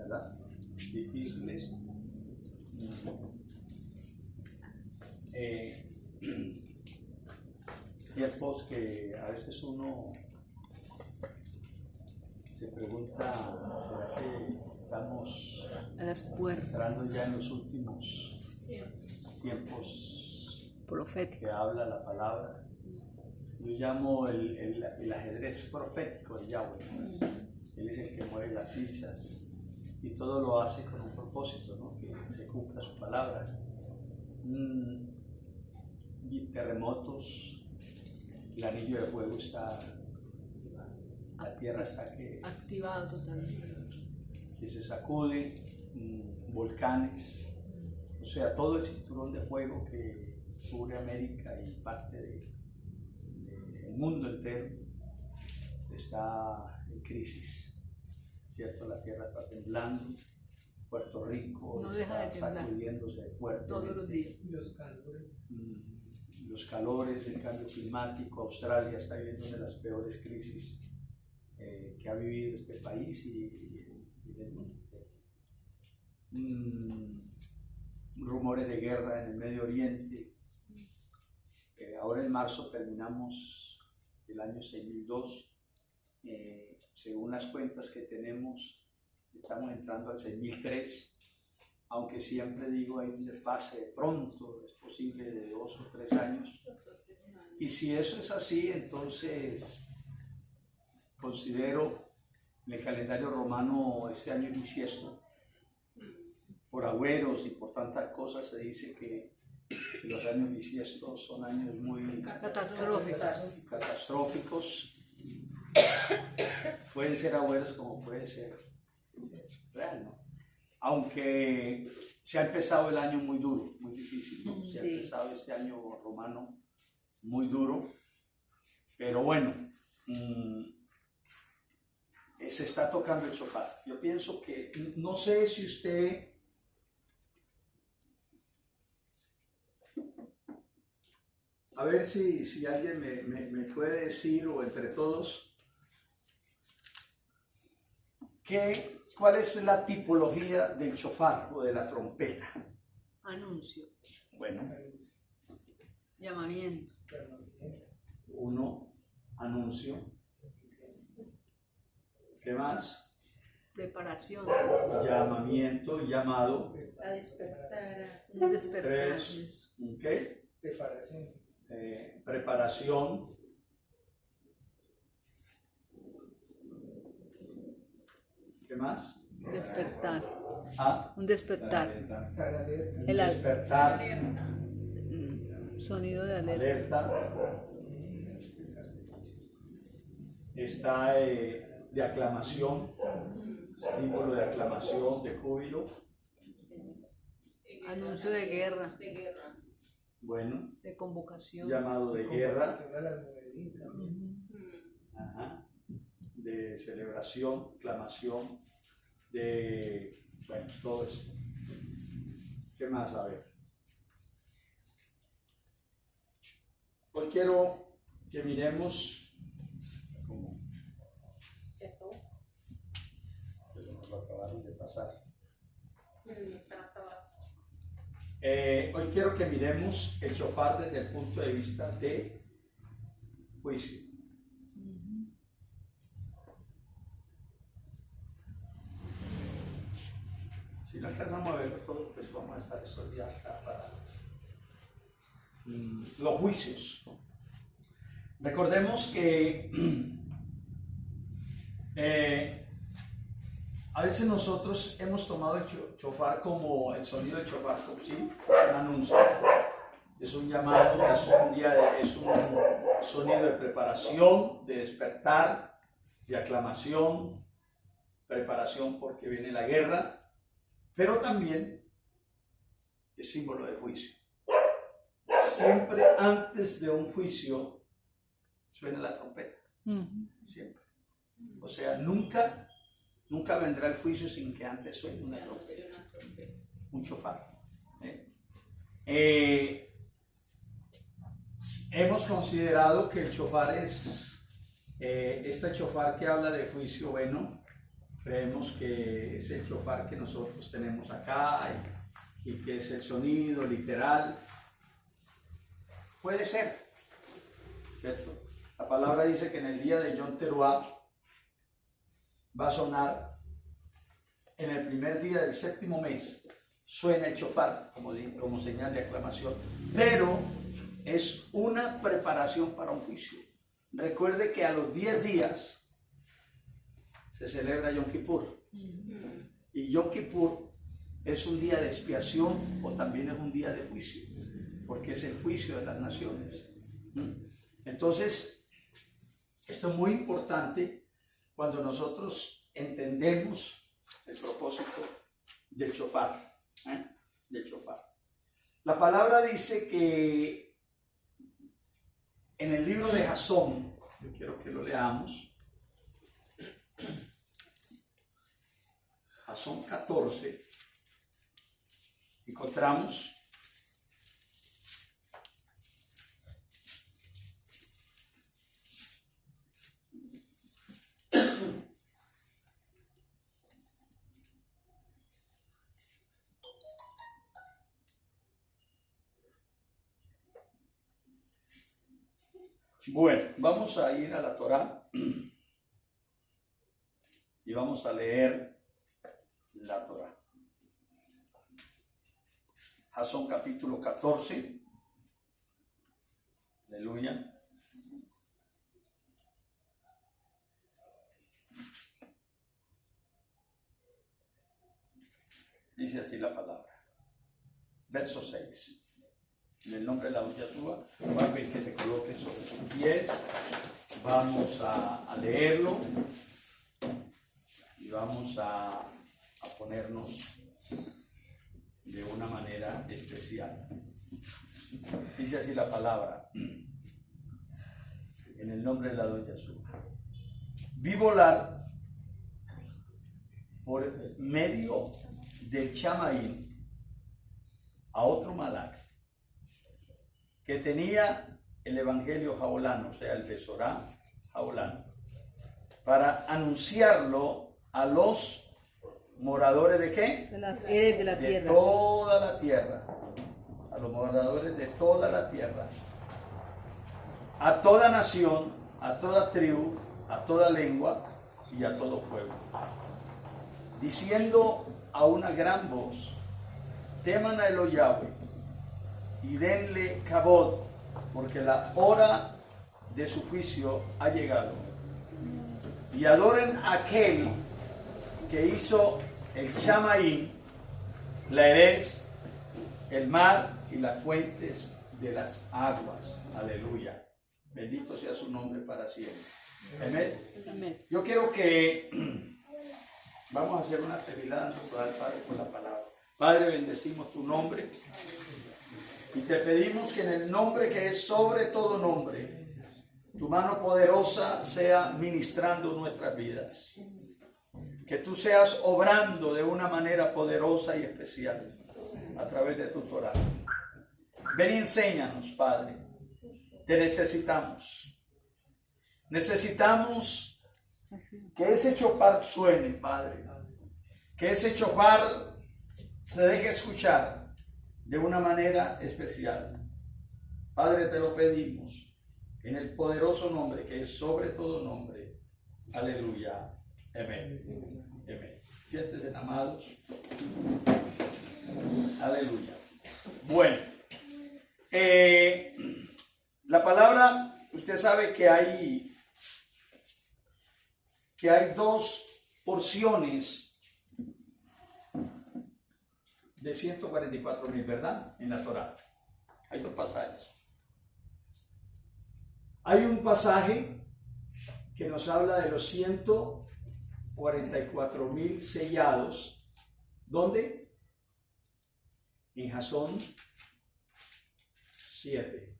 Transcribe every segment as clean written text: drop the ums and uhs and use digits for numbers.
¿verdad? Difíciles. Tiempos que a veces uno se pregunta, ¿será que estamos A las puertas entrando ya en los últimos tiempos que proféticas. habla la palabra? Yo llamo el ajedrez profético de Yahweh. Él es el que mueve las fichas y todo lo hace con un propósito, ¿no? Que se cumpla su palabra. Y terremotos, el anillo de fuego está, la tierra está Activado totalmente. que se sacude, volcanes, o sea, todo el cinturón de fuego que cubre América y parte del mundo entero está en crisis, ¿cierto? La tierra está temblando, Puerto Rico No está deja de temblar. sacudiéndose fuertemente. Todos los días. Los calores, el cambio climático, Australia está viviendo una de las peores crisis que ha vivido este país y el mundo. Rumores de guerra en el Medio Oriente. Ahora en marzo terminamos el año 6002. Según las cuentas que tenemos, estamos entrando al 6003, aunque siempre digo hay un desfase, pronto es posible de 2 o 3 años. Y si eso es así, entonces considero en el calendario romano este año bisiesto. Por agüeros y por tantas cosas se dice que los años bisiestos son años muy catastróficos. Pueden ser agüeros como puede ser real, ¿no? Aunque se ha empezado el año muy duro, muy difícil, ¿no? Se ha empezado este año romano muy duro, pero bueno, se está tocando el shofar. Yo pienso que, no sé si usted a ver si alguien me puede decir, o entre todos, ¿cuál es la tipología del shofar o de la trompeta? Anuncio. Bueno. Llamamiento. 1, anuncio. ¿Qué más? Preparación. Llamamiento, llamado. A despertar. Un despertar. 3, ¿qué? Preparación. ¿Qué más? Despertar. Un Un despertar. despertar. Sonido de alerta. Alerta. Está de aclamación, símbolo de aclamación, de júbilo. Anuncio de guerra. Bueno, De convocación. llamado de guerra. Ajá. De celebración, aclamación, de, bueno, todo eso. ¿Qué más? A ver. Hoy quiero que miremos como nos lo acabaron de pasar. Hoy quiero que miremos el shofar desde el punto de vista de juicio. Si no alcanzamos a verlo todo, pues vamos a estar estos días acá para los juicios. Recordemos que a veces nosotros hemos tomado el shofar como el sonido del shofar, como si un anuncio. Es un llamado, es un sonido de preparación, de despertar, de aclamación, preparación porque viene la guerra, pero también es símbolo de juicio. Siempre antes de un juicio suena la trompeta. Siempre. O sea, nunca vendrá el juicio sin que antes suene una trompeta. Un shofar. Hemos considerado que el shofar es este shofar que habla de juicio, bueno, Creemos que es el shofar que nosotros tenemos acá y que es el sonido literal. Puede ser, ¿cierto? La palabra dice que en el día de Yom Teruah va a sonar en el primer día del séptimo mes, suena el shofar como señal de aclamación, pero es una preparación para un juicio. Recuerde que a los 10 días se celebra Yom Kippur. Y Yom Kippur es un día de expiación o también es un día de juicio, porque es el juicio de las naciones. Entonces, esto es muy importante cuando nosotros entendemos el propósito del shofar. Del shofar. La palabra dice que en el libro de Jasón, yo quiero que lo leamos, Jasón 14, encontramos bueno, vamos a ir a la Torá y vamos a leer la Torá. Jasón capítulo 14. Aleluya. Dice así la palabra. Verso 6. En el nombre de la Yahshua, va a pedir que se coloque sobre sus pies. Vamos a leerlo y vamos a ponernos de una manera especial. Dice así la palabra. En el nombre de la Yahshua. Vi volar por medio del Chamaín a otro Malak que tenía el evangelio jaolano, o sea, el Besorá jaolano, para anunciarlo a los moradores de ¿qué? De la tierra. De toda la tierra, a los moradores de toda la tierra, a toda nación, a toda tribu, a toda lengua y a todo pueblo, diciendo a una gran voz: teman a Elo Yahweh y denle kabod, porque la hora de su juicio ha llegado, y adoren a aquel que hizo el Chamaín, la Erez, el mar y las fuentes de las aguas. Aleluya. Bendito sea su nombre para siempre. Amén. Amén. Yo quiero que vamos a hacer una tefilá al Padre con la palabra. Padre, bendecimos tu nombre y te pedimos que en el nombre que es sobre todo nombre, tu mano poderosa sea ministrando nuestras vidas. Que tú seas obrando de una manera poderosa y especial a través de tu Torah. Ven y enséñanos, Padre. Te necesitamos. Necesitamos que ese shofar suene, Padre. Que ese shofar se deje escuchar de una manera especial. Padre, te lo pedimos en el poderoso nombre que es sobre todo nombre. Aleluya. Amén. Amén. Siéntese, amados. Aleluya. Bueno, la palabra, usted sabe que hay dos porciones de 144,000, ¿verdad? En la Torá. Hay dos pasajes. Hay un pasaje que nos habla de los 144,000 sellados. ¿Dónde? En Jasón 7.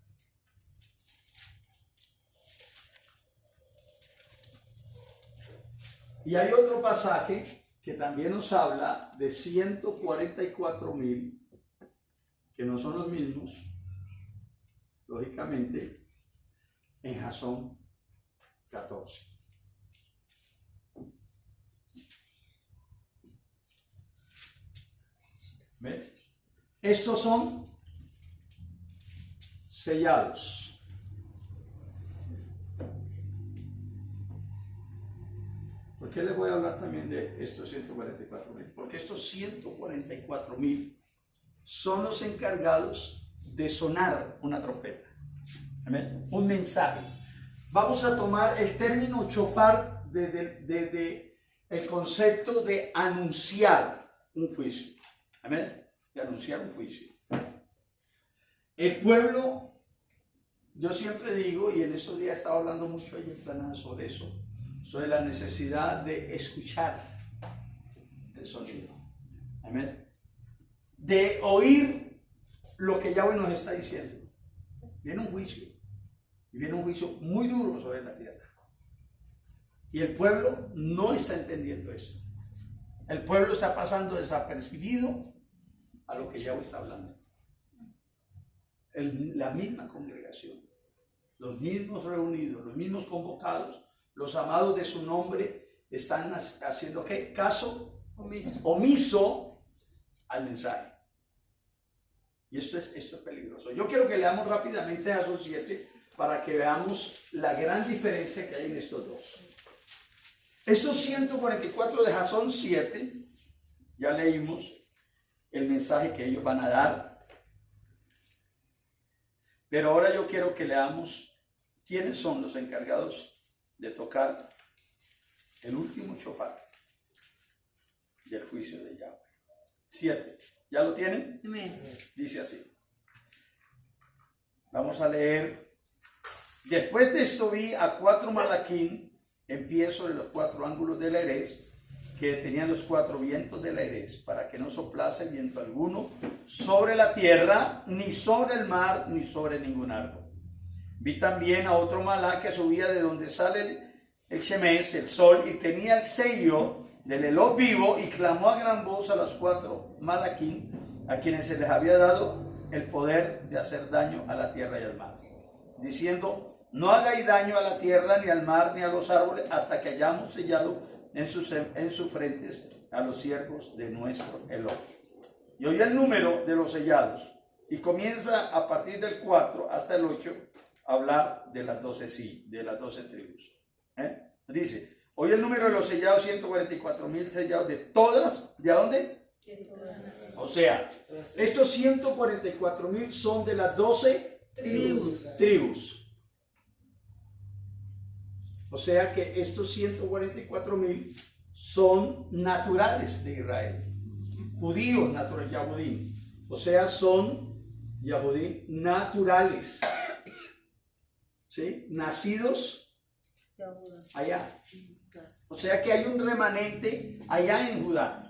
Y hay otro pasaje que también nos habla de 144,000, que no son los mismos, lógicamente, en Jasón 14. ¿Ven? Estos son sellados. ¿Por qué les voy a hablar también de estos 144,000? Porque estos 144,000 son los encargados de sonar una trompeta. ¿Amén? Un mensaje. Vamos a tomar el término shofar de el concepto de anunciar un juicio. ¿Amén? De anunciar un juicio. El pueblo, yo siempre digo, y en estos días he estado hablando mucho ahí en Planada sobre eso, sobre la necesidad de escuchar el sonido. Amén. De oír lo que Yahweh nos está diciendo. Viene un juicio. Y viene un juicio muy duro sobre la tierra. Y el pueblo no está entendiendo esto. El pueblo está pasando desapercibido a lo que Yahweh está hablando. La misma congregación, los mismos reunidos, los mismos convocados, los amados de su nombre, están haciendo ¿qué? Caso omiso al mensaje. Y esto es peligroso. Yo quiero que leamos rápidamente a esos 7 para que veamos la gran diferencia que hay en estos dos. Estos 144 de Jasón 7, ya leímos el mensaje que ellos van a dar. Pero ahora yo quiero que leamos quiénes son los encargados de tocar el último shofar del juicio de Yahweh. 7. ¿Ya lo tienen? Amén. Dice así. Vamos a leer. Después de esto vi a 4 malaquín en pie sobre los 4 ángulos de la Erez, que tenían los 4 vientos de la Erez, para que no soplase viento alguno sobre la tierra, ni sobre el mar, ni sobre ningún árbol. Vi también a otro malá que subía de donde sale el Shemesh, el sol, y tenía el sello del Elot vivo, y clamó a gran voz a los 4 malaquín, a quienes se les había dado el poder de hacer daño a la tierra y al mar, diciendo: no hagáis daño a la tierra, ni al mar, ni a los árboles, hasta que hayamos sellado en sus frentes a los siervos de nuestro Elot. Y oí el número de los sellados, y comienza a partir del 4 hasta el 8 a hablar de las 12 tribus. Dice, oí el número de los sellados, 144,000 sellados de todas, ¿de dónde? O sea, estos 144,000 son de las 12 tribus. O sea que estos 144,000 son naturales de Israel, judíos naturales, Yahudim. O sea, son Yahudim naturales, ¿sí? Nacidos allá. O sea que hay un remanente allá en Judá.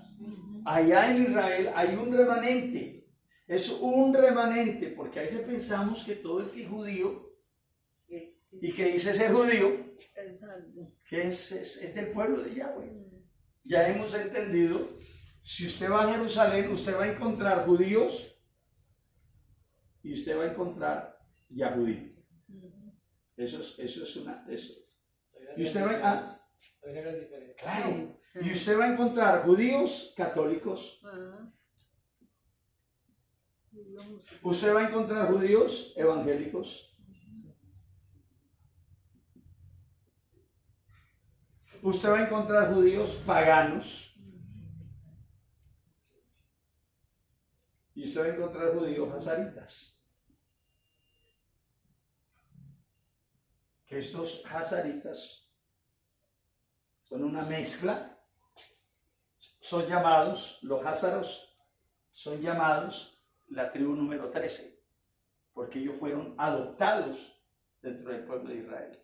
Allá en Israel hay un remanente. Es un remanente, porque a veces pensamos que todo el que es judío y que dice ser judío, que es del pueblo de Yahweh. Ya hemos entendido, si usted va a Jerusalén, usted va a encontrar judíos y usted va a encontrar Yahudim. Eso es una... Eso. Y usted va claro. Y usted va a encontrar judíos católicos. Usted va a encontrar judíos evangélicos. Usted va a encontrar judíos paganos. Y usted va a encontrar judíos hazaritas. Que estos hazaritas son una mezcla. Son llamados, los házaros son llamados la tribu número 13, porque ellos fueron adoptados dentro del pueblo de Israel.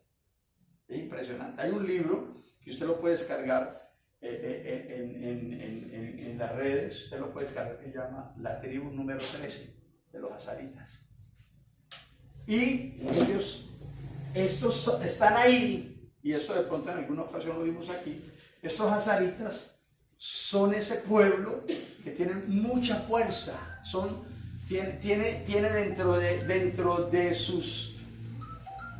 Es impresionante. Hay un libro que usted lo puede descargar en las redes, usted lo puede descargar, que se llama La tribu número 13 de los hazaritas. Y ellos, estos están ahí, y esto de pronto en alguna ocasión lo vimos aquí, estos hazaritas son ese pueblo que tiene mucha fuerza, tiene dentro de sus...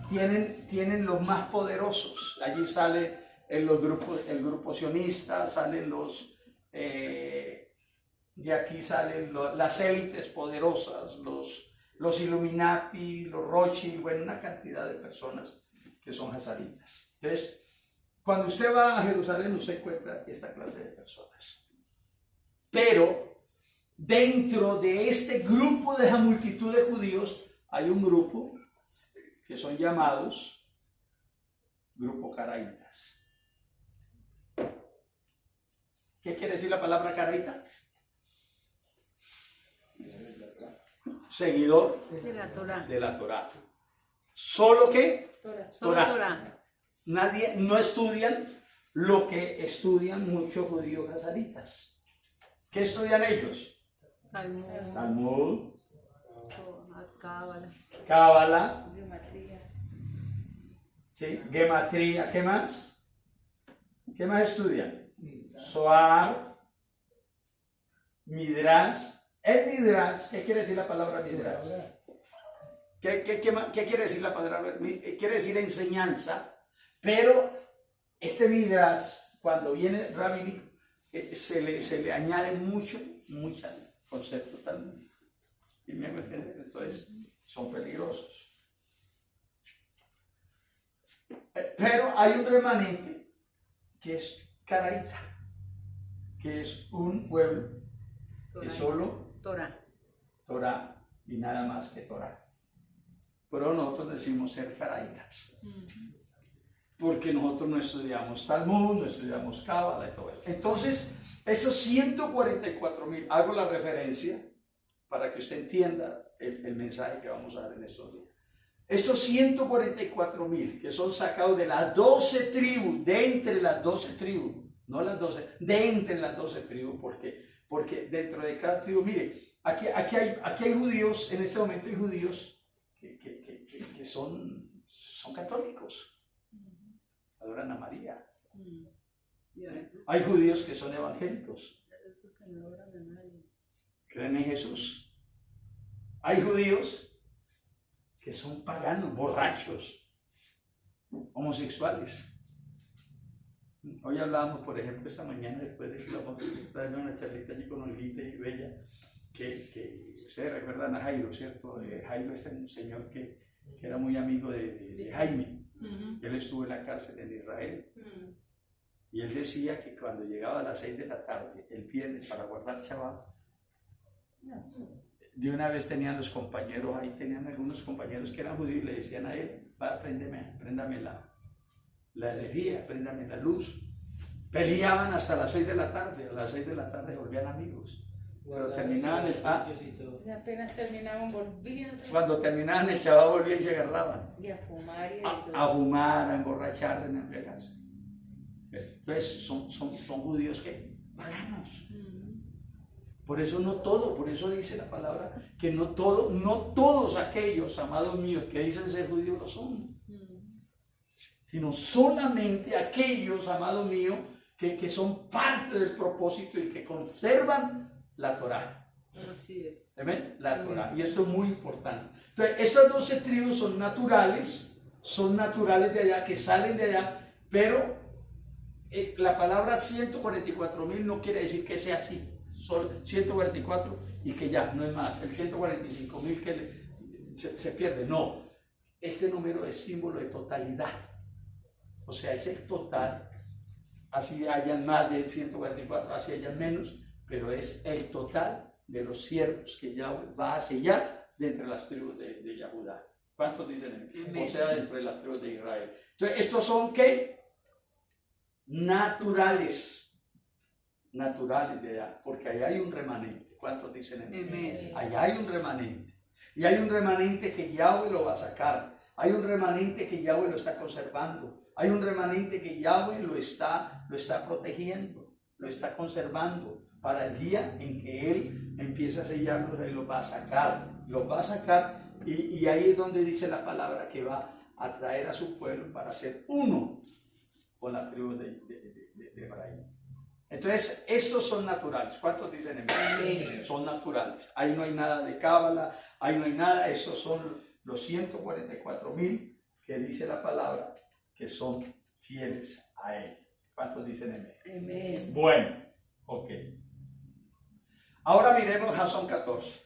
Tienen los más poderosos. Allí sale el grupo sionista, salen los de aquí salen las élites poderosas, los Illuminati, los Rothschild, bueno, una cantidad de personas que son hazaritas. Entonces, cuando usted va a Jerusalén, usted encuentra esta clase de personas. Pero dentro de este grupo de esa multitud de judíos, hay un grupo que son llamados grupo caraítas. ¿Qué quiere decir la palabra caraíta? Seguidor De la Torah. de la Torá. ¿Solo qué? Solo Torah. Torah. Nadie, no estudian lo que estudian muchos judíos hazaritas. ¿Qué estudian ellos? Talmud. Talmud, Cábala. Cábala, Geometría. ¿sí? Gematría, ¿qué más? ¿Qué más estudian? Zohar, Midrash. El Midrash, ¿qué quiere decir la palabra Midrash? ¿Qué quiere decir la palabra? Quiere decir enseñanza, pero este Midrash, cuando viene rabínico, se le añade muchos conceptos también. Y me hago entender, entonces son peligrosos. Pero hay un remanente que es caraíta, que es un pueblo que solo Torah. Torah y nada más que Torah. Pero nosotros decimos ser caraítas, porque nosotros no estudiamos Talmud, no estudiamos Cábala y todo eso. Entonces, esos 144,000, hago la referencia para que usted entienda el mensaje que vamos a dar en estos días. Estos 144,000 que son sacados de las 12 tribus, de entre las 12 tribus, no las 12, de entre las 12 tribus, porque dentro de cada tribu, mire, aquí hay judíos, en este momento hay judíos que son católicos, adoran a María. Hay judíos que son evangélicos, creen en Jesús. Hay judíos que son paganos, borrachos, homosexuales. Hoy hablábamos, por ejemplo, esta mañana, después de que estaba en una charlita allí con Olguita y Bella, que ustedes recuerdan a Jairo, ¿cierto? Jairo es un señor que era muy amigo de Jaime. Él estuvo en la cárcel en Israel. Y él decía que cuando llegaba a las 6 de la tarde, el viernes, para guardar Shabbat, de una vez tenían los compañeros, ahí tenían algunos compañeros que eran judíos y le decían a él, va, préndame la energía, préndame la luz. Peleaban hasta las 6 de la tarde, a las 6 de la tarde se volvían amigos. Pero terminaban Apenas terminaban, volvían. Cuando terminaban el Shabbat volvían y se agarraban. Y a fumar y a fumar, a emborracharse, a embriagarse. Entonces son judíos que paganos. Por eso no todo, por eso dice la palabra que no todos aquellos, amados míos, que dicen ser judíos lo son, sino solamente aquellos, amados míos, que son parte del propósito y que conservan la Torá. ¿Amén? La Torá. Y esto es muy importante. Entonces, estas 12 tribus son naturales de allá, que salen de allá, pero la palabra 144,000 no quiere decir que sea así. Solo 144 y que ya, no es más. El 145,000 que se pierde. No. Este número es símbolo de totalidad. O sea, es el total. Así hayan más de 144, así hayan menos, pero es el total de los siervos que Yahweh va a sellar de entre las tribus de Yahudá. ¿Cuántos dicen? O sea, dentro de las tribus de Israel. Entonces, estos son ¿qué? Naturales de allá, porque allá hay un remanente. ¿Cuántos dicen? Allá hay un remanente. Y hay un remanente que Yahweh lo va a sacar. Hay un remanente que Yahweh lo está conservando. Hay un remanente que Yahweh lo está protegiendo, lo está conservando para el día en que Él empieza a sellarlos y los va a sacar. Los va a sacar y ahí es donde dice la palabra que va a traer a su pueblo para ser uno con la tribu de Efraín. Entonces, estos son naturales. ¿Cuántos dicen en Son naturales. Ahí no hay nada de cábala, ahí no hay nada. Esos son los 144,000 que dice la palabra que son fieles a Él. ¿Cuántos dicen amén? Amén. Bueno, ok. Ahora miremos Jasón 14.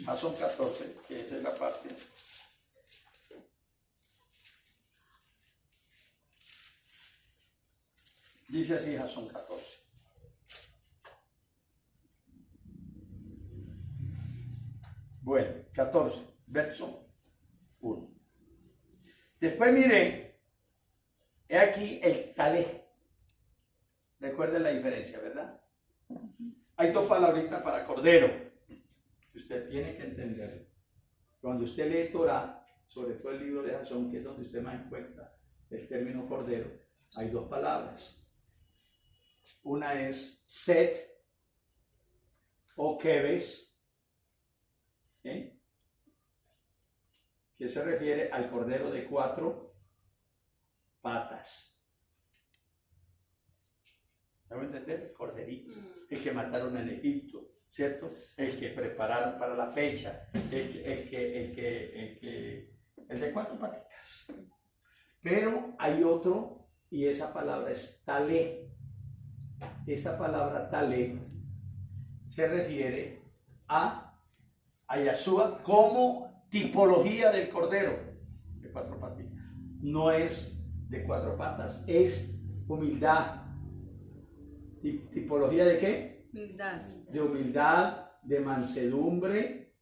Jasón 14, que esa es la parte. Dice así Jasón 14. Bueno, 14, verso 1. Después mire, he aquí el talé. Recuerden la diferencia, ¿verdad? Hay dos palabritas para cordero que usted tiene que entender. Cuando usted lee Torah, sobre todo el libro de Jasón, que es donde usted más encuentra el término cordero, hay dos palabras. Una es set o keves, ¿eh? Que se refiere al cordero de 4 patas. ¿Vamos a entender? El corderito, el que mataron en Egipto, ¿cierto? El que prepararon para la fecha, el de 4 patitas. Pero hay otro, y esa palabra es talé. Esa palabra talé se refiere a Yahshua como tipología del cordero de 4 patitas. No es de 4 patas, es humildad. ¿Tipología de qué? Humildad. De humildad, de mansedumbre.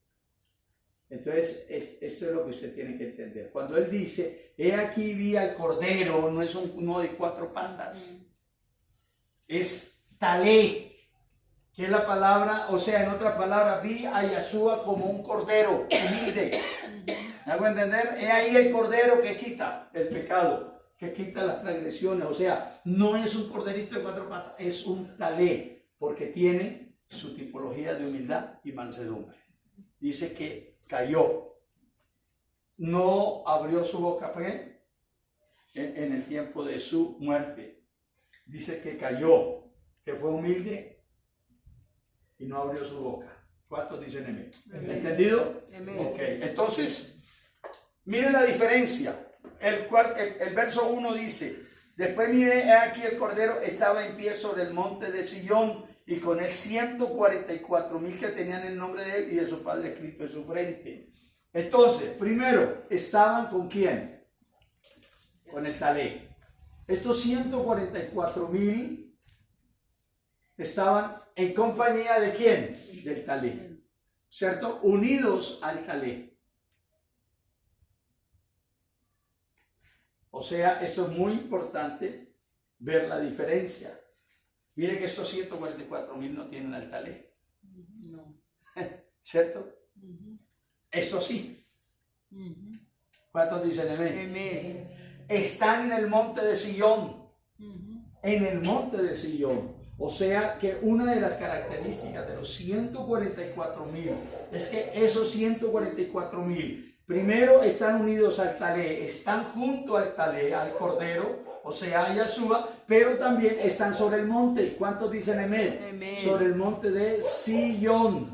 Entonces, esto es lo que usted tiene que entender. Cuando él dice, he aquí vi al cordero, no es uno de 4 patas. Es talé, que es la palabra, o sea, en otra palabra, vi a Yahshua como un cordero humilde. ¿Me hago entender? He ahí el cordero que quita el pecado, que quita las transgresiones. O sea, no es un corderito de 4 patas, es un talé, porque tiene su tipología de humildad y mansedumbre. Dice que cayó, no abrió su boca en el tiempo de su muerte. Dice que cayó, que fue humilde y no abrió su boca. ¿Cuántos dicen amén? ¿Entendido? Amén. Ok, entonces, miren la diferencia. El verso 1 dice, después mire, he aquí el cordero estaba en pie sobre el monte de Sillón, y con él 144,000 que tenían el nombre de él y de su padre escrito en su frente. Entonces, primero, ¿estaban con quién? Con el talé. Estos 144,000 estaban en compañía de quién? Del talé, ¿cierto? Unidos al talé. O sea, esto es muy importante ver la diferencia. Mire que estos 144,000 no tienen al talé. No. ¿Cierto? Eso sí. ¿Cuántos dicen amén? Amén. Están en el monte de Sillón. En el monte de Sillón. O sea que una de las características de los 144,000 es que esos 144,000 primero están unidos al talé, están junto al talé, al cordero, o sea a Yahshua, pero también están sobre el monte. ¿Cuántos dicen amén? Amén. Sobre el monte de Sillón.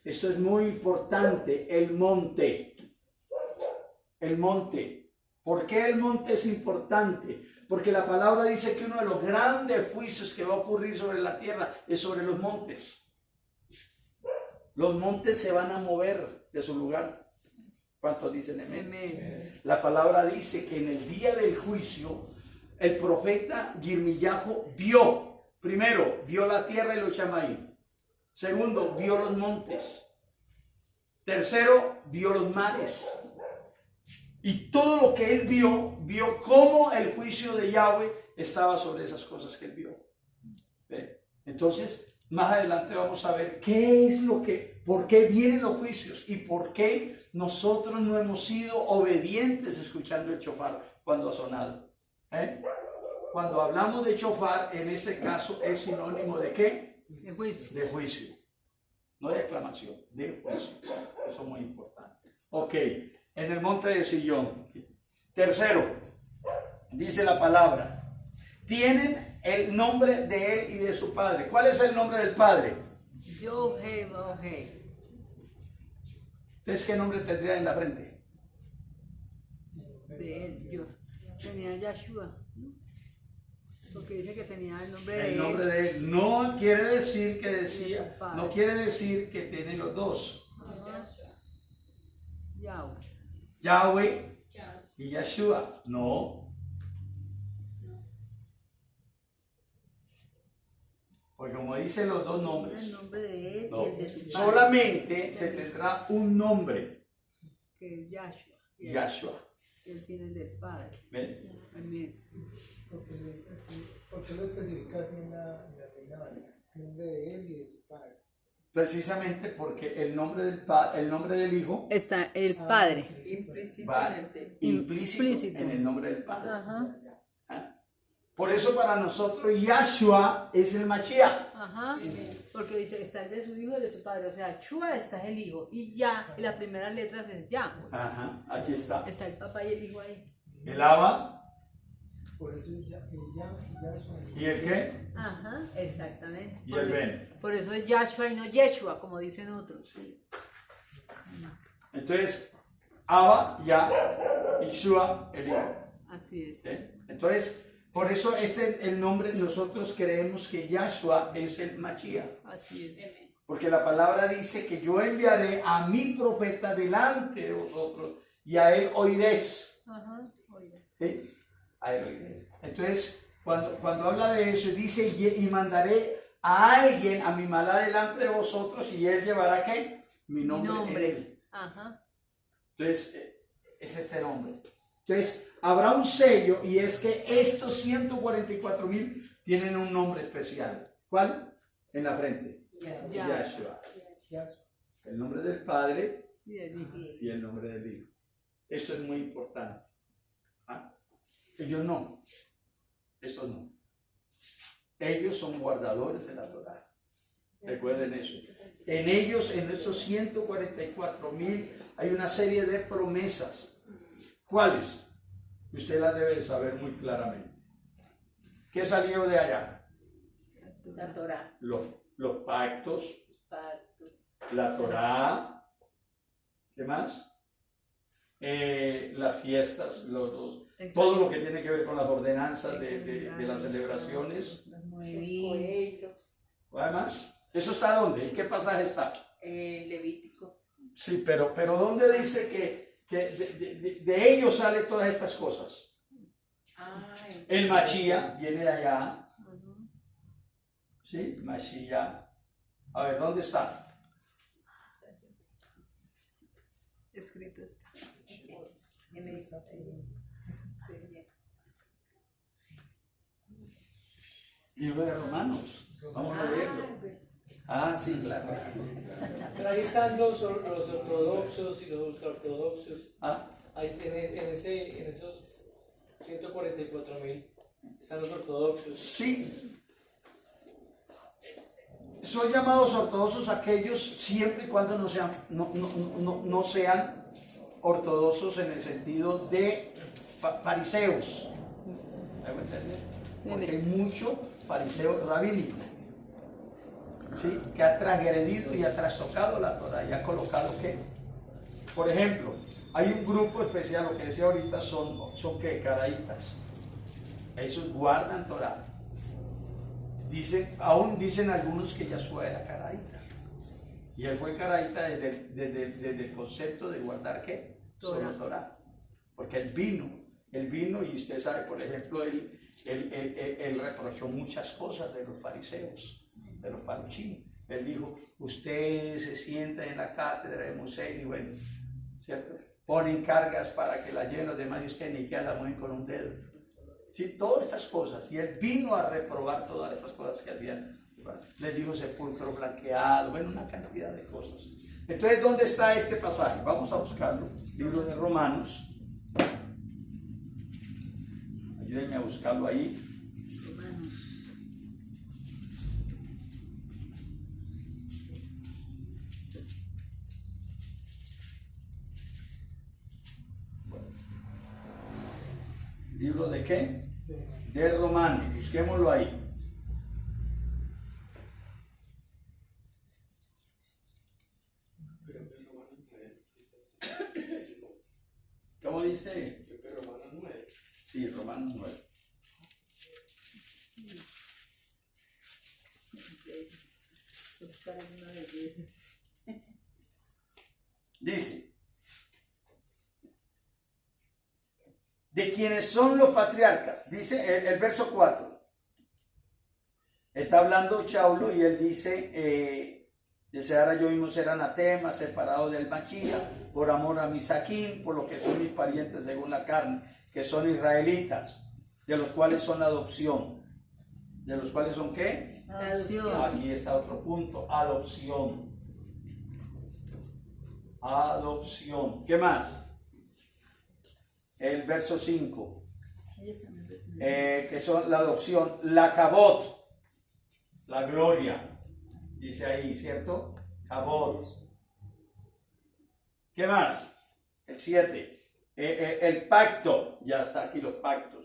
Esto es muy importante, el monte. El monte. ¿Por qué el monte es importante? Porque la palabra dice que uno de los grandes juicios que va a ocurrir sobre la tierra es sobre los montes. Los montes se van a mover de su lugar. ¿Cuántos dicen amén? Amén. La palabra dice que en el día del juicio, el profeta Yirmiyahu vio, primero, vio la tierra y los chamaí. Segundo, vio los montes. Tercero, vio los mares. Y todo lo que él vio cómo el juicio de Yahweh estaba sobre esas cosas que él vio. ¿Ve? Entonces, más adelante vamos a ver qué es por qué vienen los juicios y por qué nosotros no hemos sido obedientes escuchando el shofar cuando ha sonado. Cuando hablamos de shofar, en este caso es sinónimo de ¿qué? De juicio. De juicio. No de aclamación, de juicio. Eso es muy importante. Ok, en el monte de Sillón. Tercero, dice la palabra, tienen el nombre de él y de su padre. ¿Cuál es el nombre del padre? Yohe-Bohe. ¿Ustedes qué nombre tendría en la frente? De él, yo. Tenía Yahshua. Porque dice que tenía el nombre El de nombre él. de él. No quiere decir que decía, su padre. no quiere decir que tiene los dos. Ajá. Yahweh. Yahweh y Yeshua. No. Porque como dicen los dos El nombres, nombre de él no. y el de su padre. Solamente se tendrá un nombre. Que es Yahshua. Y él- Yahshua. Él tiene el del padre. ¿Ven? También. Porque lo dice así, porque lo especifica así en la Reina Valera, el nombre de él y de su padre. Precisamente porque el nombre el nombre del Hijo Está el padre. va Implícitamente. implícito Implícito. en el nombre del Padre. Ajá. ¿Ah? Por eso para nosotros Yahshua es el Mashiach. Ajá. Porque dice, está el de su hijo y el de su padre. O sea, Chua está el hijo. Y ya, y las primeras letras es ya. Ajá, aquí está. Está el papá y el hijo ahí. El Abba Por eso es ya son. y el qué. Ajá, exactamente. Y el Ben. Por eso es Yahshua y no Yeshua, como dicen otros. Entonces, Abba, Ya, y Shua, el Hijo. Así es. ¿Sí? Entonces, por eso el nombre, nosotros creemos que Yahshua es el Mashiach. Así es. Porque la palabra dice que yo enviaré a mi profeta delante de vosotros y a él oiréis. Ajá. Oiga. ¿Sí? A él oiréis. Entonces, cuando habla de eso, dice, y mandaré a alguien a mi mala delante de vosotros y él llevará ¿qué? Mi nombre. En él. Ajá. Entonces, es este nombre. Entonces, habrá un sello y es que estos 144,000 tienen un nombre especial. ¿Cuál? En la frente. Ya. Yahshua. Yahshua. El nombre del Padre Y el hijo. y el nombre del Hijo. Esto es muy importante. ¿Ah? Ellos no. Estos no. Ellos son guardadores de la Torá. Recuerden eso. En ellos, en estos 144,000, hay una serie de promesas. ¿Cuáles? Usted las debe saber muy claramente. ¿Qué salió de allá? La Torah. Los pactos, Pacto. la Torá, ¿qué más? Las fiestas, todo lo que tiene que ver con las ordenanzas de las celebraciones. Los Los moeditos. coellos. Además, ¿eso está dónde? ¿En qué pasaje está? Levítico. Sí, pero ¿dónde dice que de ellos sale todas estas cosas? El Mashiach viene de allá. ¿Sí? Mashiach. A ver, ¿dónde está? Escrito está. En el Libro de Romanos. Vamos a leerlo. Ah, sí, claro. Pero ahí están los ortodoxos y los ultraortodoxos. Ah, Ahí en esos 144,000 están los ortodoxos. sí. Son llamados ortodoxos aquellos siempre y cuando no sean ortodoxos en el sentido de fariseos. ¿Me hago entender? Porque hay mucho fariseo rabínico, ¿sí? Que ha transgredido y ha trastocado la Torah y ha colocado que, por ejemplo, hay un grupo especial, lo que decía ahorita son ¿qué? Caraítas. Ellos guardan Torah. Aún dicen algunos que Yahshua era caraíta. Y él fue caraíta desde el concepto de guardar ¿qué? Solo Torah. Porque él vino y usted sabe, por ejemplo, él reprochó muchas cosas de los fariseos, de los paruchín. Él dijo, ustedes se sientan en la cátedra de Moisés y bueno, ¿cierto? Ponen cargas para que la lleven los demás y ustedes ni que la mueven con un dedo. Sí, todas estas cosas. Y él vino a reprobar todas esas cosas que hacían. Les dijo sepulcro blanqueado, bueno, una cantidad de cosas. Entonces, ¿dónde está este pasaje? Vamos a buscarlo. Libro de Romanos. Ayúdenme a buscarlo ahí. Romanos. ¿Libro de qué? De Romanos. Busquémoslo ahí. ¿Cómo dice? Romanos 9. Sí, Romanos 9. cara es una belleza. Dice, de quienes son los patriarcas, dice el verso 4. Está hablando Chaulo y él dice, deseara yo mismo ser anatema, separado del Mashiach, por amor a mis Saquín, por lo que son mis parientes según la carne, que son israelitas, de los cuales son la adopción. ¿De los cuales son qué? Adopción. Aquí está otro punto, adopción. Adopción. ¿Qué más? El verso 5, que son la adopción, la cabot, la gloria, dice ahí, ¿cierto? Cabot. ¿Qué más? El 7, el pacto, ya está aquí los pactos.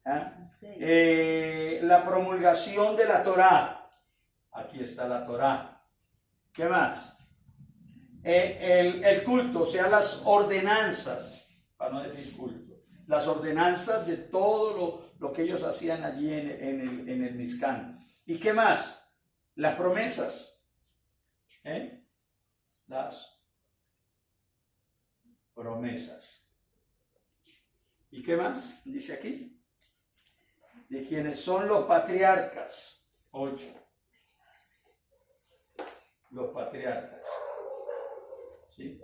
La promulgación de la Torá, aquí está la Torá. ¿Qué más? El culto, o sea, las ordenanzas, para no decir culto, las ordenanzas de todo lo que ellos hacían allí en el Mizcán. ¿Y qué más? Las promesas. Las promesas. ¿Y qué más? Dice aquí. De quienes son los patriarcas. 8. Los patriarcas. ¿Sí?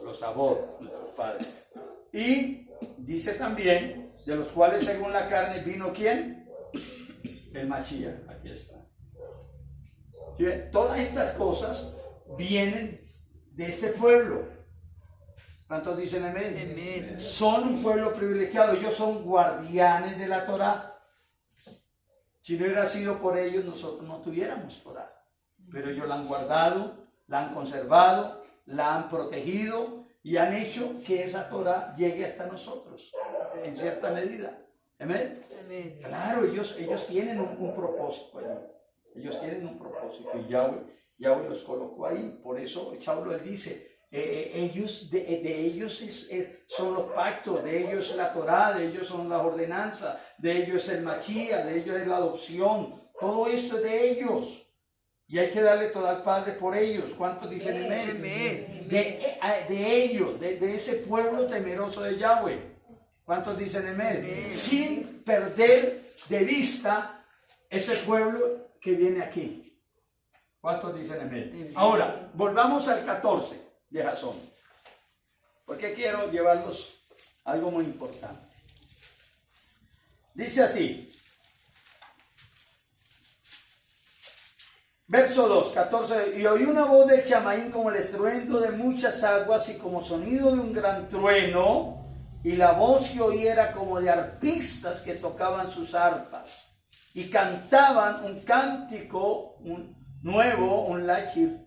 Los abot, nuestros padres. Y dice también, de los cuales según la carne vino ¿quién? El Mashiach. Aquí está. ¿Sí? Todas estas cosas vienen de este pueblo. ¿Cuántos dicen amén? Amén. Son un pueblo privilegiado. Ellos son guardianes de la Torá. Si no hubiera sido por ellos, nosotros no tuviéramos Torá. Pero ellos la han guardado, la han conservado, la han protegido y han hecho que esa Torá llegue hasta nosotros, en cierta medida. ¿Amén? Amén. Claro, ellos tienen un propósito allí. Ellos tienen un propósito y Yahweh los colocó ahí. Por eso Chaulo él dice, ellos de ellos son los pactos, de ellos es la Torá, de ellos son las ordenanzas, de ellos es el Mashiach, de ellos es la adopción. Todo esto es de ellos. Y hay que darle todo al Padre por ellos. ¿Cuántos dicen amén? Amén. De ellos, de ese pueblo temeroso de Yahweh. ¿Cuántos dicen amén? Amén. Sin perder de vista ese pueblo que viene aquí. ¿Cuántos dicen amén? Amén. Ahora, volvamos al 14 de Jasón. Porque quiero llevarlos a algo muy importante. Dice así. Verso 2, 14. Y oí una voz del chamaín como el estruendo de muchas aguas y como sonido de un gran trueno. Y la voz que oí era como de arpistas que tocaban sus arpas. Y cantaban un cántico nuevo, un lachirín,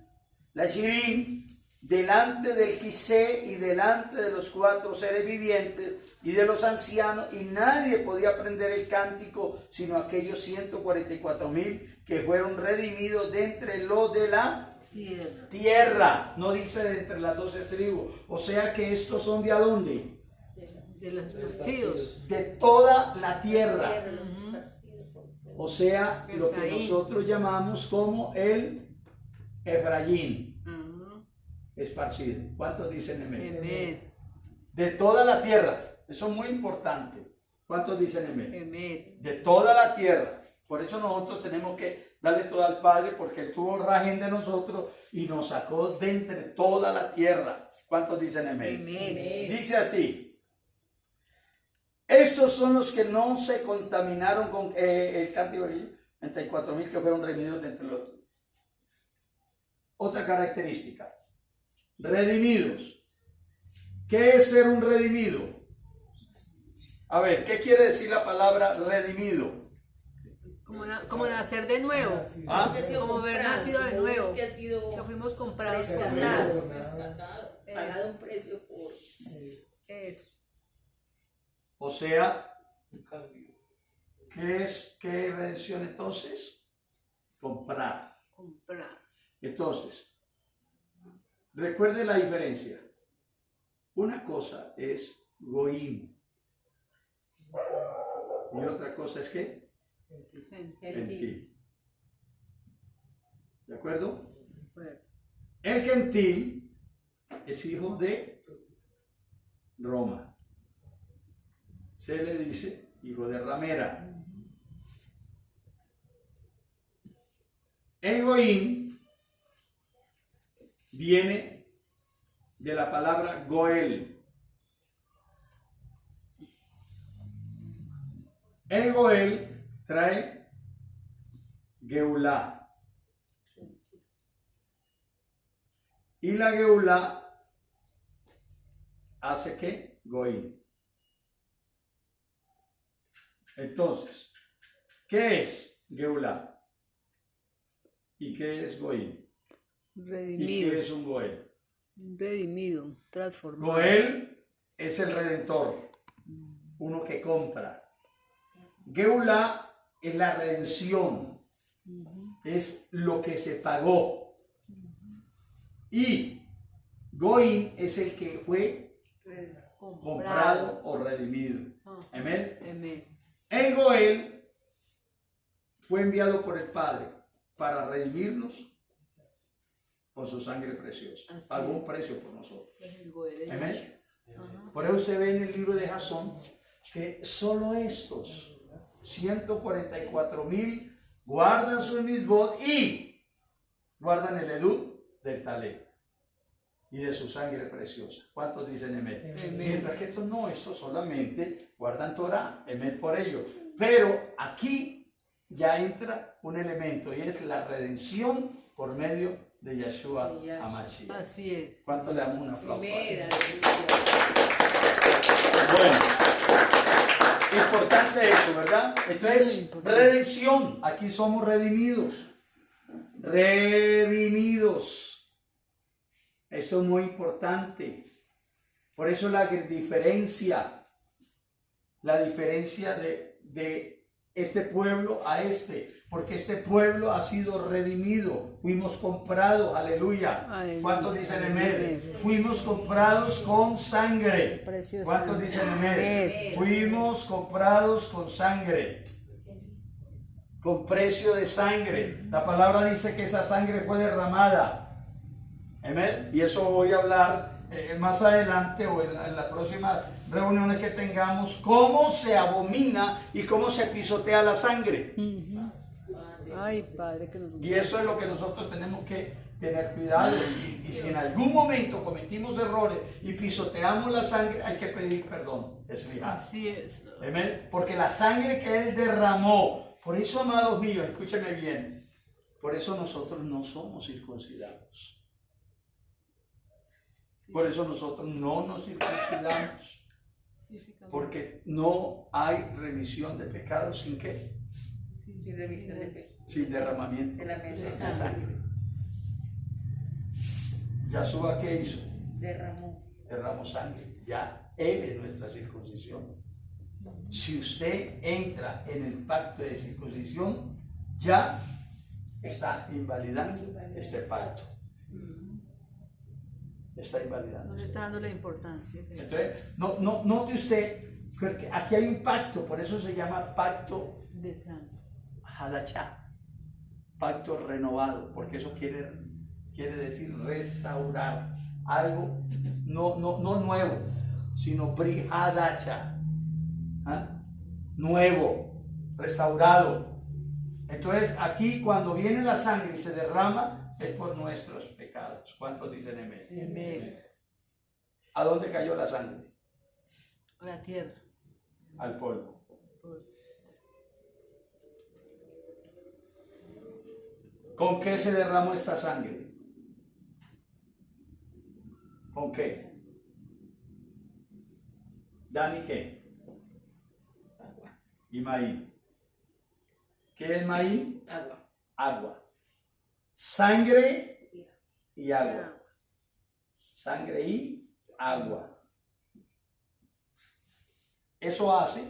delante del Quisé y delante de los 4 seres vivientes y de los ancianos, y nadie podía aprender el cántico sino aquellos 144,000 que fueron redimidos de entre los de la tierra. No dice de entre las 12 tribus. O sea que estos son de ¿a dónde? De los esparcidos. De toda la tierra. Ujú. O sea, lo que Efraín. nosotros llamamos como el Efraín. Ujú. Esparcido. ¿Cuántos dicen amén? Amén. De toda la tierra. Eso es muy importante. ¿Cuántos dicen amén? Amén. De toda la tierra. Por eso nosotros tenemos que darle todo al Padre, porque Él tuvo rajen de nosotros y nos sacó de entre toda la tierra. ¿Cuántos dicen amén? Amén. Dice así. Estos son los que no se contaminaron con el cántico de 34,000 que fueron redimidos de entre los. Otra característica. Redimidos. ¿Qué es ser un redimido? A ver, ¿qué quiere decir la palabra redimido? Como nacer de nuevo. ¿Ah? Que ha sido Como haber comprado, nacido de nuevo. que ha sido Que fuimos comprados por rescatado, Dios. rescatado, pagado un precio por Eso. O sea, Un cambio. ¿qué es redención entonces? Comprar. Comprar. Entonces, recuerde la diferencia. Una cosa es goim y otra cosa es ¿qué? Gentil. gentil. Gentil. acuerdo? Bueno, El gentil es hijo de Roma. Se le dice hijo de ramera. El goín viene de la palabra goel. El goel trae geulá. Y la geulá hace que goín. Entonces, ¿qué es geulá? ¿Y qué es goín? ¿Y redimido, qué es un goel? redimido, transformado. Goel es el redentor, uno que compra. Geulá es la redención, es lo que se pagó. Y goín es el que fue comprado o redimido. Amén. Amén. El goel fue enviado por el Padre para redimirnos con su sangre preciosa. Así Pagó es. un precio por nosotros. Pues el goel es Amén. Ajá. Por eso usted ve en el libro de Jasón que solo estos 144,000 guardan su mitzvot y guardan el edut del talé y de su sangre preciosa. ¿Cuántos dicen amén? Amén. Mientras que estos solamente guardan Torah, amén por ello. Pero aquí ya entra un elemento y es la redención por medio de Yeshua HaMashiach. Así es. ¿Cuánto le damos un aplauso? Primera, Bueno, importante eso, ¿verdad? Entonces, redención. Aquí somos redimidos. Redimidos. Esto es muy importante. Por eso la diferencia de este pueblo a este, porque este pueblo ha sido redimido, fuimos comprados, aleluya. Aleluya. ¿Cuántos dicen amén? Amén. Fuimos comprados con sangre. Precioso. ¿Cuántos dicen amén? Amén. Fuimos comprados con sangre, con precio de sangre. La palabra dice que esa sangre fue derramada. Amén. Y eso voy a hablar más adelante o en las próximas reuniones que tengamos, cómo se abomina y cómo se pisotea la sangre. Ay, Padre, que nos... Y eso es lo que nosotros tenemos que tener cuidado. Y si en algún momento cometimos errores y pisoteamos la sangre, hay que pedir perdón. Es fijar. Así es. Amén. Porque la sangre que Él derramó, por eso, amados míos, escúcheme bien, por eso nosotros no somos circuncidados. Por eso nosotros no nos circuncidamos. Porque no hay remisión de pecados sin qué? sin revisión de fe. Sin derramamiento De la de mesa. sangre. Yahshua, ¿qué hizo? Derramó. Derramó sangre. Ya Él es nuestra circuncisión. Si usted entra en el pacto de circuncisión, ya está invalidando este pacto. Está invalidando. No le está dando la importancia. Entonces, note usted que aquí hay un pacto, por eso se llama pacto De sangre. Hadachá, pacto renovado, porque eso quiere decir restaurar algo no nuevo, sino Bri Hadachá, nuevo, restaurado. Entonces, aquí cuando viene la sangre y se derrama, es por nuestros pecados. ¿Cuántos dicen amén? Amén. ¿A dónde cayó la sangre? A la tierra. Al polvo. ¿Con qué se derramó esta sangre? ¿Con qué? ¿Dani qué? Agua. Y maíz. ¿Qué es maíz? Agua. Agua. Sangre y agua. Sangre y agua. Eso hace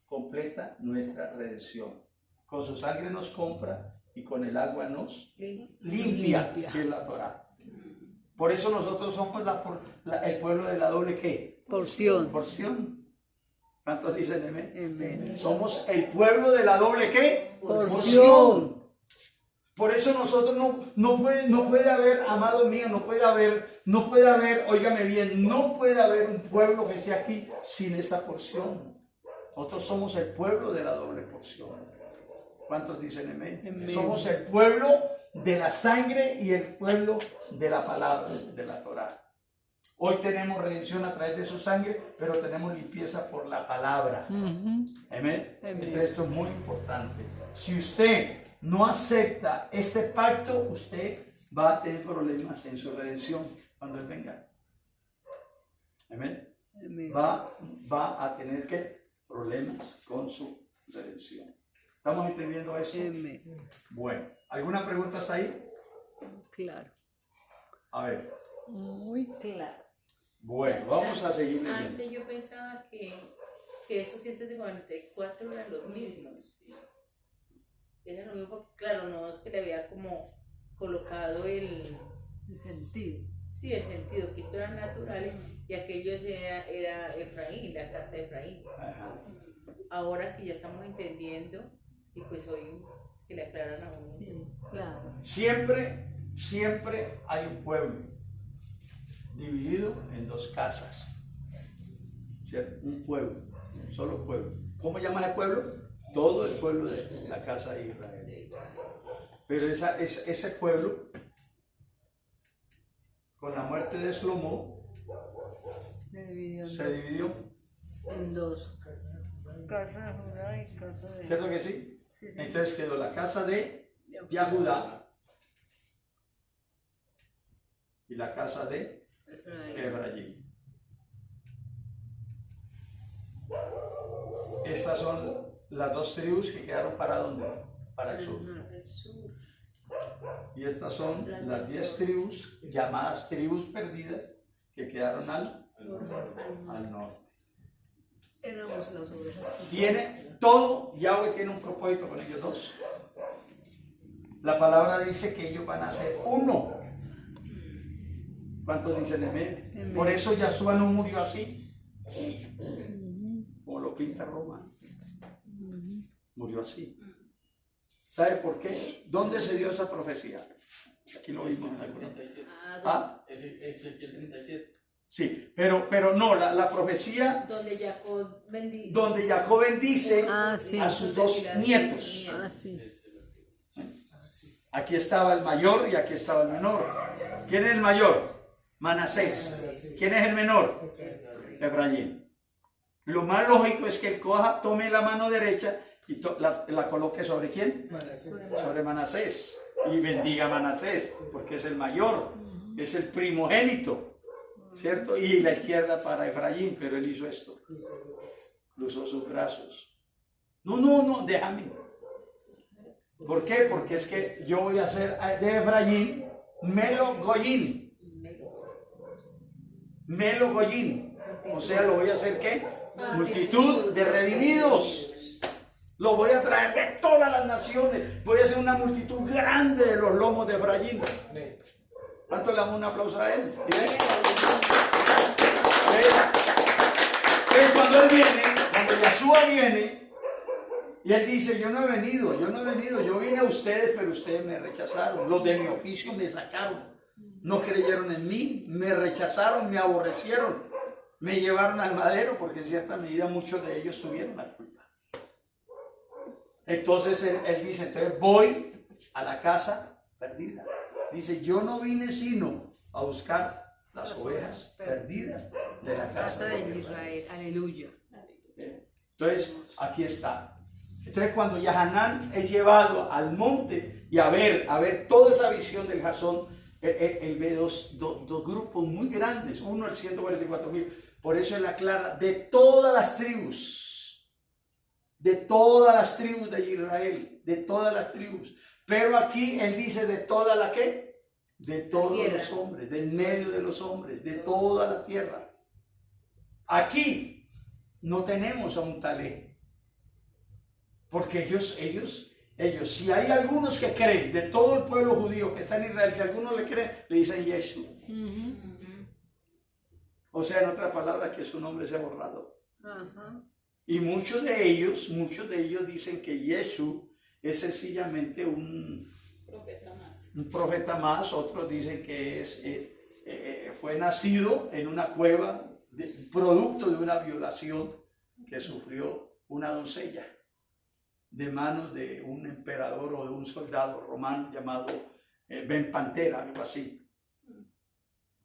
completa nuestra redención. Con su sangre nos compra y con el agua nos limpia, que es la Torah. Por eso nosotros somos el pueblo de la doble ¿qué? Porción. Porción. ¿Cuántos dicen amén? Amén. Somos el pueblo de la doble ¿qué? Porción. Por eso nosotros no puede haber, amado mío, no puede haber, óigame bien, no puede haber un pueblo que esté aquí sin esta porción. Nosotros somos el pueblo de la doble porción. ¿Cuántos dicen amén? Amén. Somos el pueblo de la sangre y el pueblo de la palabra, de la Torá. Hoy tenemos redención a través de su sangre, pero tenemos limpieza por la palabra. Amén. Amén. Entonces esto es muy importante. Si usted no acepta este pacto, usted va a tener problemas en su redención cuando Él venga. Amén. Amén. Va a tener problemas con su redención. ¿Estamos entendiendo eso? Amén. Bueno, ¿alguna pregunta hasta ahí? Claro. A ver. Muy claro. Bueno, vamos a seguir leyendo. Antes yo pensaba que esos 144 eran los mismos. Eran los mismos, claro, no es que le había como colocado el sentido. Sí, el sentido, que estos eran naturales y aquellos era Efraín, la casa de Efraín. Ajá. Ahora que ya estamos entendiendo, y pues hoy se le aclaran a uno muchas Sí, claro. Siempre hay un pueblo dividido en dos casas, ¿cierto? Un pueblo, un solo pueblo. ¿Cómo llamas el pueblo? Todo el pueblo de la casa de Israel. Pero ese pueblo, con la muerte de Shlomo, se dividió. en dos. Casa de Judá y casa de... ¿Cierto que sí? Sí, sí. Entonces quedó la casa de Yahudá y la casa de Efraín. Estas son las dos tribus que quedaron para ¿dónde? Para el sur. Y estas son las 10 tribus, llamadas tribus perdidas, que quedaron al norte. Éramos las ovejas. Tiene todo, Yahweh tiene un propósito con ellos dos. La palabra dice que ellos van a ser uno. ¿Cuántos dicen amén? Por eso Yahshua no murió así, como lo pinta Roma. Murió así. ¿Sabe por qué? ¿Dónde se dio esa profecía? Aquí lo vimos en alguna. 37. ¿Ah? Ezequiel 37. Sí, pero no, la profecía donde Jacob bendice. donde Jacob bendice Sí. a sus dos nietos. Sí. Aquí estaba el mayor y aquí estaba el menor. ¿Quién es el mayor? Manasés. ¿Quién es el menor? Efraín. Lo más lógico es que el coja tome la mano derecha y la coloque sobre ¿quién? Sobre Manasés. Y bendiga a Manasés, porque es el mayor, es el primogénito, ¿cierto? Y la izquierda para Efraín, pero él hizo esto. Cruzó sus brazos. No, déjame. ¿Por qué? Porque es que yo voy a hacer de Efraín Melo Goyín. Melo Goyín. O sea, lo voy a hacer ¿qué? Multitud de redimidos. Lo voy a traer de todas las naciones. Voy a hacer una multitud grande de los lomos de Efraín. ¿Cuánto le damos un aplauso a él? Entonces, cuando él viene, cuando Yahshua viene, y él dice, yo no he venido, yo vine a ustedes, pero ustedes me rechazaron. Los de mi oficio me sacaron. No creyeron en mí, me rechazaron, me aborrecieron, me llevaron al madero, porque en cierta medida muchos de ellos tuvieron la culpa. Entonces él dice, entonces voy a la casa perdida. Dice, yo no vine sino a buscar las ovejas perdidas de la casa de Israel. Aleluya. Entonces, aquí está. Entonces, cuando Yahanán es llevado al monte y a ver toda esa visión del Jasón, él ve dos grupos muy grandes, uno el 144,000. Por eso él aclara de todas las tribus de Israel, de todas las tribus. Pero aquí él dice de toda la ¿qué? De todos los hombres, del medio de los hombres, de toda la tierra. Aquí no tenemos a un talé, porque ellos, si hay algunos que creen, de todo el pueblo judío que está en Israel, que algunos le creen, le dicen Yeshua. O sea, en otras palabras, que su nombre se ha borrado. Y muchos de ellos dicen que Yeshua es sencillamente un un profeta más, otros dicen que fue nacido en una cueva, producto de una violación que sufrió una doncella de manos de un emperador o de un soldado romano llamado Ben Pantera, algo así.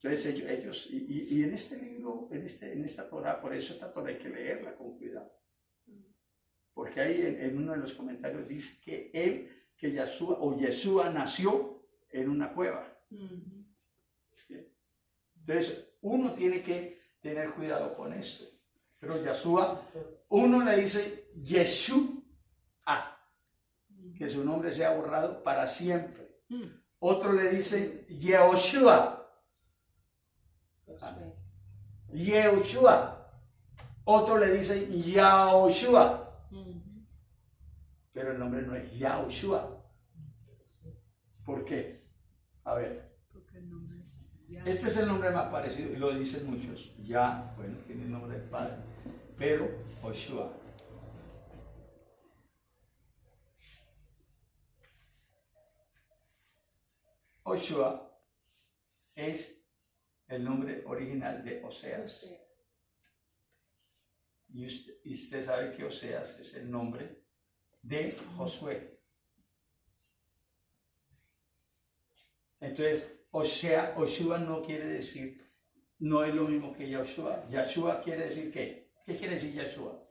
Entonces ellos y en este libro, en esta Torah, por eso esta Torah hay que leerla con cuidado. Porque ahí en uno de los comentarios dice que Yeshua nació en una cueva. ¿Sí? Entonces uno tiene que tener cuidado con esto. Pero Yeshua, uno le dice Yeshua, que su nombre sea borrado para siempre. Otro le dice Yehoshua. Yehoshua. Otro le dice Yahoshua. Pero el nombre no es Yahoshua. ¿Por qué? A ver. Este es el nombre más parecido y lo dicen muchos. Ya, bueno, tiene el nombre del Padre. Pero Joshua. Joshua es el nombre original de Oseas. Y usted sabe que Oseas es el nombre de Josué. Entonces, Joshua no quiere decir, no es lo mismo que Yahshua. Yahshua quiere decir ¿qué? ¿Qué quiere decir Yahshua?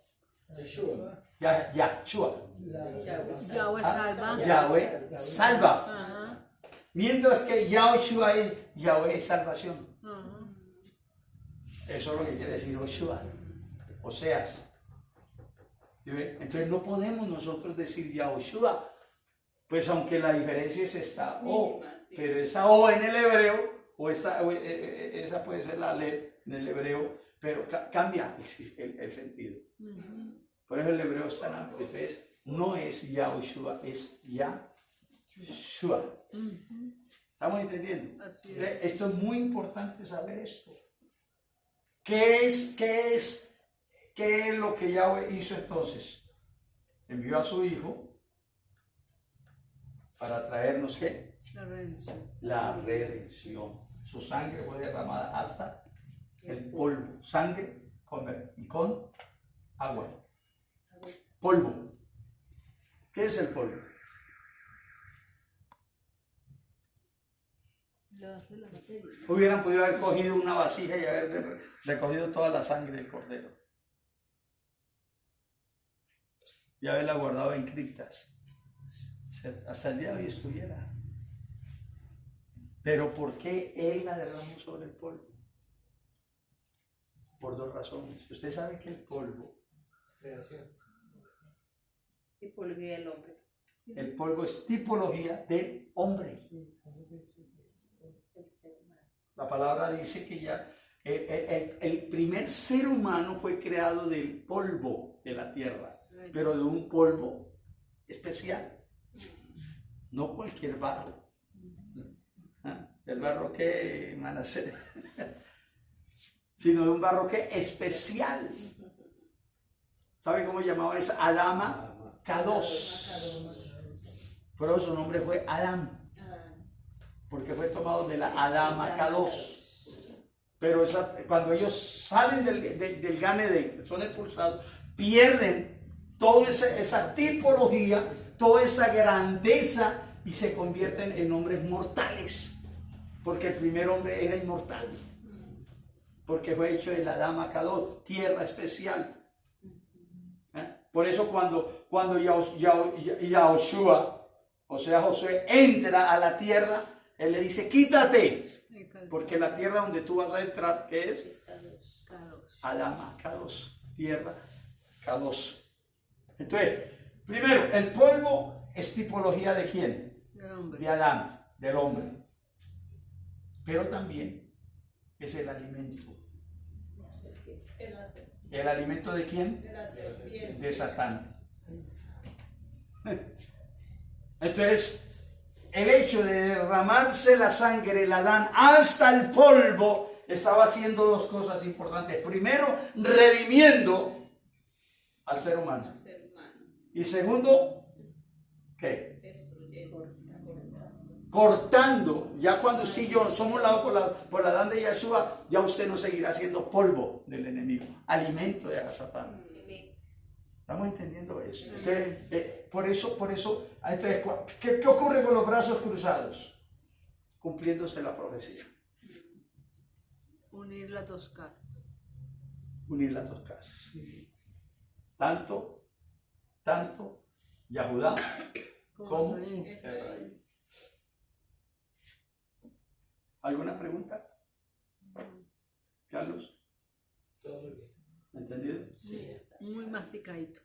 Yeshua. Yahshua. Yahweh salva. Yahweh salva. Ajá. Mientras que Yahoshua es Yahweh es salvación. Ajá. Eso es lo que quiere decir Joshua. Oseas. ¿Sí ve? Entonces no podemos nosotros decir Yahoshua. Pues aunque la diferencia es esta O, pero esa O en el hebreo, esa puede ser la Le en el hebreo, pero cambia el sentido. Por eso el hebreo es tan amplio. Entonces no es Yahoshua, es Yahshua. ¿Estamos entendiendo? Así es. Esto es muy importante saber esto. ¿Qué es lo que Yahweh hizo entonces? Envió a su hijo para traernos ¿qué? La redención. La redención. Su sangre fue derramada hasta el polvo. Sangre con agua. Polvo. ¿Qué es el polvo? La materia. Hubieran podido haber cogido una vasija y haber recogido toda la sangre del cordero y haberla guardado en criptas. Hasta el día de hoy estuviera. Pero ¿por qué él la derramó sobre el polvo? Por dos razones. Usted sabe que el polvo, Tipología del hombre. el polvo es tipología del hombre. El ser humano. La palabra dice que ya el primer ser humano fue creado del polvo de la tierra, pero de un polvo especial. No cualquier barro. ¿Ah? El barro que Manasés, sino de un barro que especial. ¿Sabe cómo llamaba esa? Adama Kados. Por eso su nombre fue Adam, porque fue tomado de la Adama Kados. Pero cuando ellos salen del Gan Edén, son expulsados, pierden toda esa tipología, toda esa grandeza y se convierten en hombres mortales, porque el primer hombre era inmortal, porque fue hecho de la Adama Kados, tierra especial. Por eso cuando Yahoshua, o sea Josué, entra a la tierra, él le dice quítate, porque la tierra donde tú vas a entrar, ¿qué es? Adama Kados, tierra Kados. Entonces, primero, el polvo es tipología ¿de quién? De Adán, del hombre. Pero también es el alimento. ¿El alimento de quién? De Satán. Entonces, el hecho de derramarse la sangre, el Adán, hasta el polvo, estaba haciendo dos cosas importantes. Primero, redimiendo al ser humano. Y segundo, ¿qué? cortando, ya cuando usted y yo somos lavados por la dan de Yeshua, ya usted no seguirá siendo polvo del enemigo, alimento de Agazapán. ¿Estamos entendiendo eso? Entonces, por eso, entonces, ¿qué ocurre con los brazos cruzados? Cumpliéndose la profecía. Unir las dos casas. Unir las dos casas. Tanto Yahudá como Efraín. ¿Alguna pregunta? Carlos, Todo muy bien. ¿entendido? Sí, muy masticadito.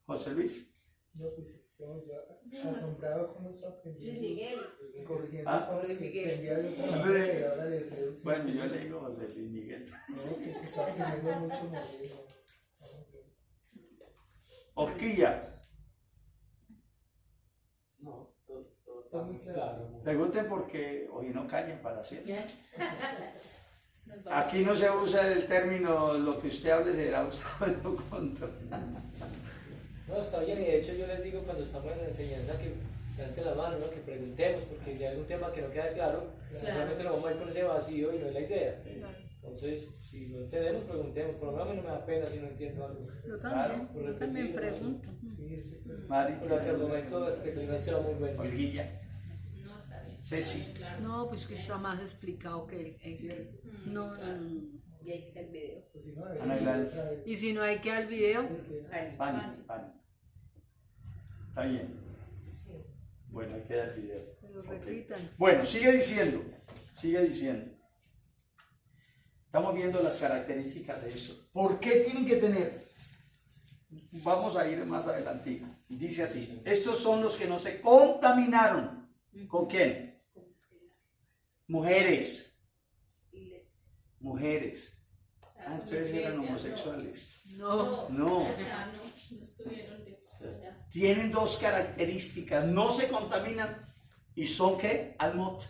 José Luis. No, pues estamos ya asombrados con nuestro Luis aprendido. Miguel. Corrigiendo Ah, cosas que Luis Miguel. entendía de otra Hombre. manera y ahora le leo el Bueno, yo sentido. le digo José Luis Miguel. No, que está aprendiendo mucho más. Osquilla. No, todo está muy claro. Pregunten porque hoy no callan para siempre. Nos vamos. Aquí no se usa el término lo que usted hable será usado en lo contrario. No, está bien, y de hecho yo les digo cuando estamos en la enseñanza que levanten la mano, ¿no? Que preguntemos, porque si hay algún tema que no queda claro, realmente nos vamos a ir con ese vacío y no es la idea. Entonces, si no entendemos, preguntemos. Por lo menos a mí no me da pena si no entiendo algo. Yo Claro, también, por yo también repetir, pregunto. Sí, es súper. Mari, Pero hasta el momento la explicación era muy buena. Olguilla, No, está bien. Ceci. Claro. No, pues que está más explicado que no, no, no. Y hay que el video. Pues si no, Ana Gladys. Y si no hay que al video, Pani. Está bien. Bueno, ahí queda el video. que lo Ok. repitan. Bueno, sigue diciendo. Estamos viendo las características de eso. ¿Por qué tienen que tener? Vamos a ir más adelante. Dice así, estos son los que no se contaminaron. ¿Con quién? Mujeres. Ah, entonces eran homosexuales. No, No. O sea, no estuvieron de ya. Tienen dos características. No se contaminan. ¿Y son qué? Almot.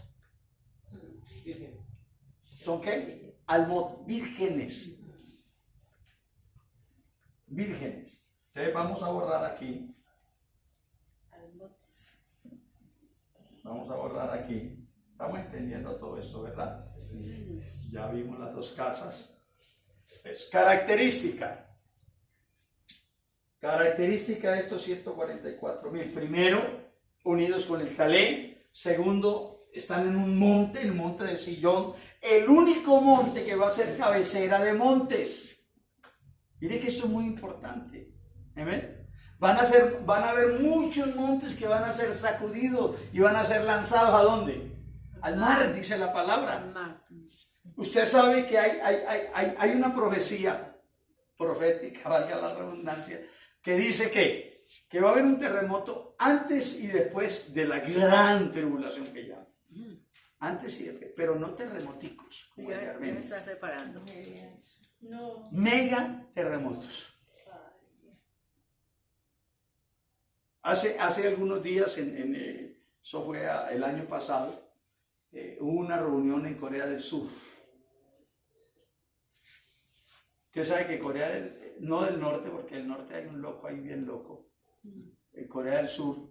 Virgen. ¿Son qué? Almot. Vírgenes. Vírgenes. Entonces vamos a borrar aquí. Vamos a borrar aquí. Estamos entendiendo todo esto, ¿verdad? Ya vimos las dos casas. Es característica. Característica de estos 144,000. Primero, unidos con el Talé. Segundo, están en un monte, el monte de Sillón. El único monte que va a ser cabecera de montes. Mire que esto es muy importante. ¿Amén? Van a haber muchos montes que van a ser sacudidos y van a ser lanzados ¿a dónde? Al mar, dice la palabra. al mar. Usted sabe que hay una profecía profética, valga la redundancia, que dice que va a haber un terremoto antes y después de la gran tribulación que llama. Antes y después, pero no terremoticos, como Ya me realmente. estás preparando. No. Mega terremotos. Hace algunos días, eso fue el año pasado, hubo una reunión en Corea del Sur. Usted sabe que Corea no del Norte, porque el norte hay un loco ahí bien loco. En Corea del Sur